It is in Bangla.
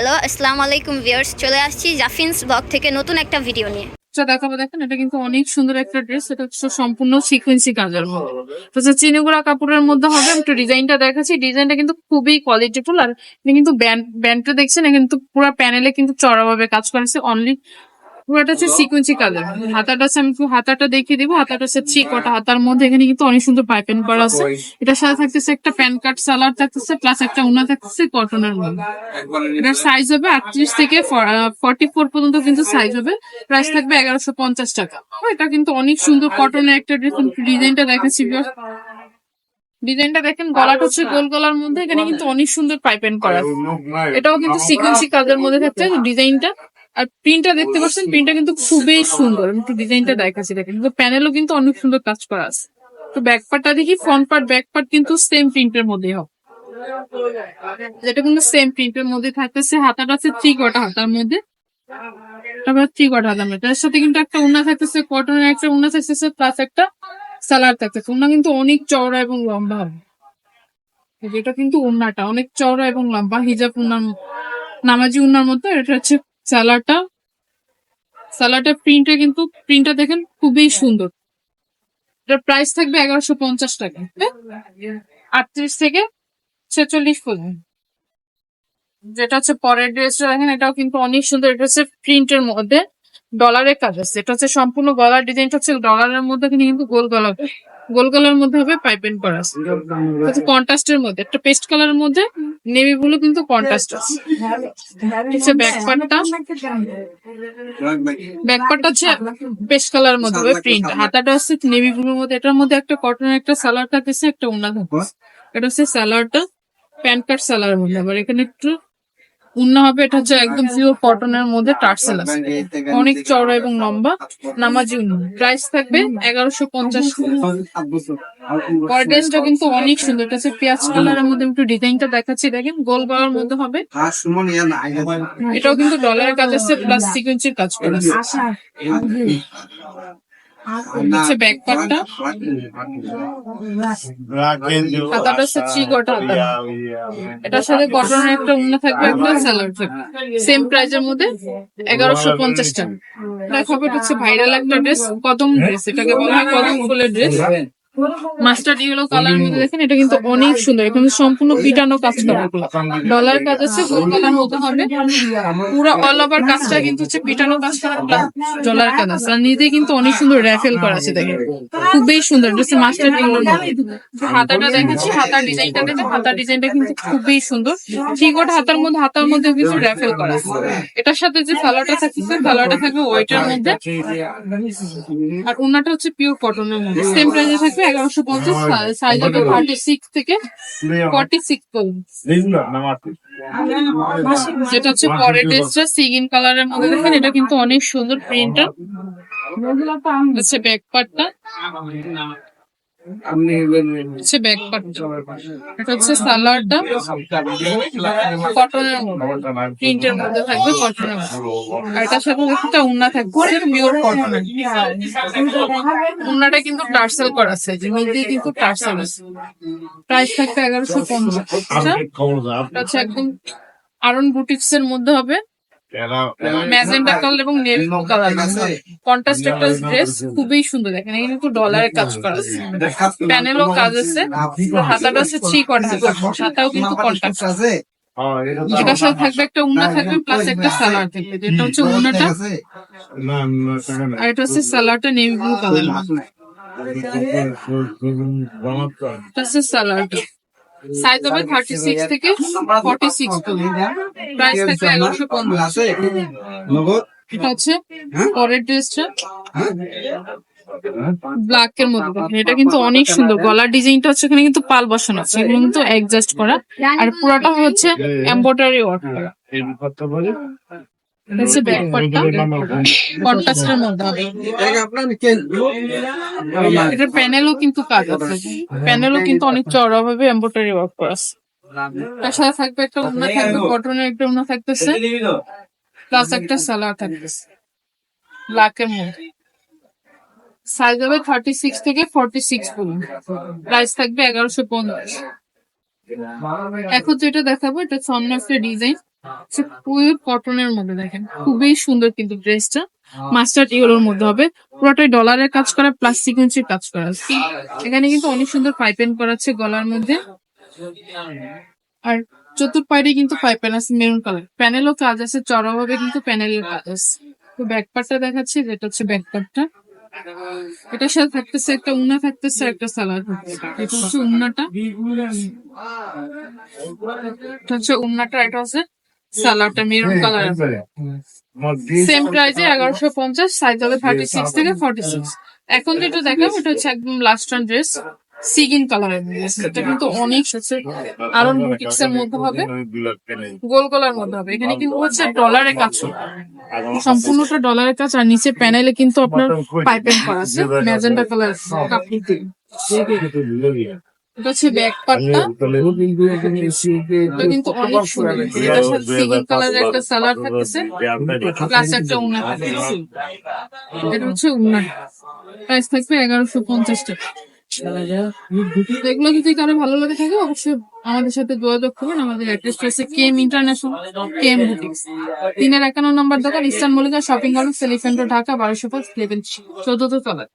হ্যালো, আসসালামু আলাইকুম ভিউয়ার্স। চলে আসছি জাফিনস ব্লগ থেকে নতুন একটা ভিডিও নিয়ে। দেখাবো, দেখেন এটা কিন্তু অনেক সুন্দর একটা ড্রেস। এটা হচ্ছে সম্পূর্ণ সিকোয়েন্সি কাজের মধ্যে, তো হচ্ছে চিনিগুড়া কাপড়ের মধ্যে হবে। একটু ডিজাইনটা দেখাচ্ছি, ডিজাইনটা কিন্তু খুবই কোয়ালিটিফুল। আর এটা কিন্তু ব্যান্ডটা দেখছেন, কিন্তু পুরো প্যানেলে কিন্তু চড়াভাবে কাজ করেছে। অনলি পুরোটা হচ্ছে সিকোয়েন্সি কালার। হাতাটা আছে, আমি হাতাটা দেখিয়ে দিব। হাতাটা হচ্ছে থ্রি কটা হাতার মধ্যে, এখানে কিন্তু অনেক সুন্দর পাইপিং করা আছে। এটার সাথে থাকতেছে একটা প্যান কার্ড সালোয়ার থাকতেছে, প্লাস একটা ওড়না থাকতেছে কটনের মধ্যে। এটার সাইজ হবে 38 থেকে 44 পর্যন্ত কিন্তু সাইজ হবে। প্রাইস থাকবে 1150 টাকা। এটা কিন্তু অনেক সুন্দর কটনের একটা ড্রেস। ডিজাইনটা দেখাচ্ছি, ডিজাইনটা দেখেন, গলাটা হচ্ছে গোল গলার মধ্যে, এখানে কিন্তু অনেক সুন্দর পাইপেন করা। এটাও কিন্তু সিকোয়েন্সি কাজের মধ্যে থাকছে ডিজাইনটা। আর প্রিন্টটা দেখতে পাচ্ছেন, প্রিন্টটা কিন্তু খুবই সুন্দর। আমি একটু ডিজাইনটা দেখাচ্ছি, দেখেন কিন্তু প্যানেলও কিন্তু অনেক সুন্দর কাজ করা আছে। তো ব্যাক পার্টটা দেখি, ফ্রন্ট পার্ট ব্যাক পার্ট কিন্তু সেম প্রিন্টের মধ্যেই হবে। যেটা কিন্তু সেম প্রিন্টের মধ্যে থাকতেছে। হাতাটা আছে থ্রি কোয়ার্টার হাতার মধ্যে, তারপর থ্রি কোয়ার্টার হাতার মধ্যে। তার সাথে কিন্তু একটা ওড়না থাকতেছে, কটনের একটা ওড়না থাকতেছে, প্লাস একটা সালোয়ার থাকতেছে। ওড়না কিন্তু অনেক চওড়া এবং লম্বা হবে। যেটা কিন্তু ওড়নাটা অনেক চওড়া এবং লম্বা, হিজাব ওড়নার, নামাজি ওড়নার মতো। এটা হচ্ছে সালোয়ারটা। সালোয়ারটা প্রিন্টটা দেখেন খুবই সুন্দর। এটার প্রাইস থাকবে 1150 টাকা, 38 থেকে 46 পর্যন্ত। যেটা হচ্ছে পরের ড্রেসটা দেখেন, এটাও কিন্তু অনেক সুন্দর। এটা হচ্ছে প্রিন্টের মধ্যে ডলারের কাজ আছে। এটা হচ্ছে সম্পূর্ণ গলার ডিজাইনটা হচ্ছে ডলারের মধ্যে, কিন্তু গোল গলার মধ্যে হবে পাইপিং করা আছে। কন্ট্রাস্টের মধ্যে একটা পেস্ট কালারের মধ্যে নেভি ব্লু কিন্তু কন্ট্রাস্ট আছে। ব্যাকপার্টটা হচ্ছে পেস্ট কালারের মধ্যে হবে প্রিন্ট। হাতাটা হচ্ছে নেভি ব্লুর মধ্যে। এটার মধ্যে একটা কটনের একটা সালোয়ার থাকতেছে, একটা ওড়না থাকতেছে। এটা হচ্ছে সালোয়ারটা প্যান কার্ড সালোয়ারের মধ্যে। আবার এখানে একটু উন্না হবে। এটা হচ্ছে একদম পিওর কটনের মধ্যে টার্সেল আছে, অনেক চওড়া এবং লম্বা, নামাজি উন্না। প্রাইস থাকবে 1150। ড্রেসটা কিন্তু অনেক সুন্দর। এটা হচ্ছে পেঁয়াজ কালারের মধ্যে। একটু ডিজাইনটা দেখাচ্ছি, দেখেন গোল গলার মধ্যে হবে। এটাও কিন্তু ডলারের কাজ আছে, প্লাস সিকোয়েন্সের কাজ করা আছে। হচ্ছে ব্যাক পার্টটা, হাতাটা হচ্ছে থ্রি কোয়ার্টার হাতা। এটার সাথে কটনের একটা ওড়না থাকবে, একটা সালোয়ার থাকবে। সেম প্রাইসের মধ্যে 1150 টাকা। দেখাবো, এটা হচ্ছে ভাইরাল একটা ড্রেস, কদম ড্রেস। এটাকে বলা হয় কদম ফুলের ড্রেস। মাস্টার্ড ইয়েলো কালার মধ্যে দেখেন, এটা কিন্তু অনেক সুন্দর। এখানে সম্পূর্ণ পিটানো কাজ করা, ডলার কাজ আছে, গোল কালার মতো হবে। পুরো অল ওভার কাজটা কিন্তু হচ্ছে পিটানো কাজ করা, ডলার কাজ আছে। আর নিজে কিন্তু অনেক সুন্দর র্যাফেল করা আছে, দেখেন খুবই সুন্দর। এটা মাস্টার্ড ইয়েলোর মধ্যে। হাতাটা দেখাচ্ছি, হাতার ডিজাইনটা দেখেন, হাতার ডিজাইনটা কিন্তু খুবই সুন্দর। ঠিক হাতার মধ্যে কিছু র্যাফেল করা আছে। এটার সাথে যে সালোয়ারটা থাকছে, সালোয়ারটা থাকবে ওয়েটের মধ্যে। আর ওনাটা হচ্ছে পিওর কটনের মধ্যে। সেম প্রাইসে থাকবে 1150। সাইজ হবে 36 থেকে 46 পর্যন্ত। যেটা হচ্ছে পরের ড্রেসটা সিগিন কালারের মধ্যে দেখেন, এটা কিন্তু অনেক সুন্দর প্রিন্টটা। হচ্ছে ব্যাক পার্টটা, হচ্ছে ব্যাক পার্ট। এটা হচ্ছে সালোয়ারটা কটনের প্রিন্টের মধ্যে থাকবে, কটনের। আর এটার সাথে একটা ওড়না থাকবে পিওর কটনের। ওড়নাটা কিন্তু টার্সেল করা আছে, যে মধ্যে কিন্তু টার্সেল আছে। প্রাইস থাকবে 1150। এটা হচ্ছে একদম আরন বুটিক্স এর মধ্যে হবে, ম্যাজেন্টা কালার এবং নেভি কালার। কন্ট্রাস্ট একটা ড্রেস, খুবই সুন্দর। দেখেন এখানে কিন্তু ডলারের কাজ করা আছে, প্যানেলও কাজ আছে। হাতাটা আছে থ্রি কোয়ার্টার, হাতাও কিন্তু কন্ট্রাস্ট আছে। এটার সাথে থাকবে একটা ওড়না থাকবে, প্লাস একটা সালোয়ার থাকবে। যেটা হচ্ছে ওড়নাটা, আর এটা হচ্ছে সালোয়ারটা নেভি ব্লু কালার। এটা হচ্ছে সালোয়ারটা। সাইজ হবে 36 থেকে 46 পর্যন্ত। প্রাইস থাকবে 1150। এটা হচ্ছে পরের ড্রেসটা, ব্ল্যাক এর মধ্যে। এটা কিন্তু অনেক সুন্দর। গলার ডিজাইনটা হচ্ছে এখানে কিন্তু পাল বসানো আছে, এগুলো কিন্তু অ্যাডজাস্ট করা। আর পুরোটা হচ্ছে এমব্রয়ডারি ওয়ার্ক করা। কন্ট্রাস্টের মধ্যে হবে। এটার প্যানেলও কিন্তু কাজ আছে, প্যানেলও কিন্তু অনেক চওড়া ভাবে এমব্রয়ডারি ওয়ার্ক করা আছে। তার সাথে থাকবে একটা ওড়না থাকবে, কটনের একটা ওড়না থাকতেছে, প্লাস একটা সালোয়ার থাকতেছে ব্ল্যাক এর মধ্যে। সাইজ হবে 36 থেকে 46 পর্যন্ত। প্রাইস থাকবে 1150। এখন যেটা দেখাবো, এটা অন্য একটা ডিজাইন। পিওর কটনের মধ্যে দেখেন, খুবই সুন্দর কিন্তু ড্রেসটা মাস্টার্ড ইয়েলোর মধ্যে হবে। পুরোটাই ডলারের কাজ করা প্লাস সিকোয়েন্সের কাজ করা আছে। এখানে কিন্তু অনেক সুন্দর পাইপেন করা আছে গলার মধ্যে, আর চতুর্পাইডে কিন্তু পাইপেন আছে মেরুন কালার। প্যানেলও কাজ আছে, চড়াভাবে কিন্তু প্যানেলের কাজ আছে। তো ব্যাকপার্টটা দেখাচ্ছি, যেটা হচ্ছে ব্যাকপার্টটা। এটার সাথে থাকতেছে একটা উন্না, থাকতেছে একটা সালোয়ার থাকতেছে। এটা হচ্ছে উন্নাটা, এটা হচ্ছে উন্নাটা, এটা হচ্ছে সালোয়ারটা মেরুন কালার। সেম প্রাইসে 1150, সাইজ হবে 36 থেকে 46। এখন যেটা দেখাবো এটা হচ্ছে একদম লাস্ট টান ড্রেস, সিগিন কালারের ড্রেস। এটা কিন্তু অনেক হচ্ছে আরন বুটিক্স এর মধ্যে হবে, গোল গলার মধ্যে হবে। এখানে কিন্তু হচ্ছে ডলারের কাজ, সম্পূর্ণটা ডলারের কাজ, আর নিচে প্যানেলে কিন্তু আপনার পাইপেন করা আছে ম্যাজেন্টা কালার কাপড় দিয়ে। এটা হচ্ছে ব্যাক পার্টটা, এটা কিন্তু অনেক সুন্দর। এটার সাথে সিগিন কালারের একটা সালোয়ার থাকতেছে প্লাস একটা উন্না থাকতেছে। এটা হচ্ছে উন্নাটা, প্রাইস থাকবে 1150 টাকা। এগুলো যদি কারো ভালো লাগে থাকে অবশ্যই আমাদের সাথে যোগাযোগ করবেন। আমাদের অ্যাড্রেস হচ্ছে কেএম ইন্টারন্যাশনাল, কেএম বুটিক্স, 351 নম্বর দোকান, eastern Mallika shopping complex, elephant road, Dhaka 1205, 14th তলায়।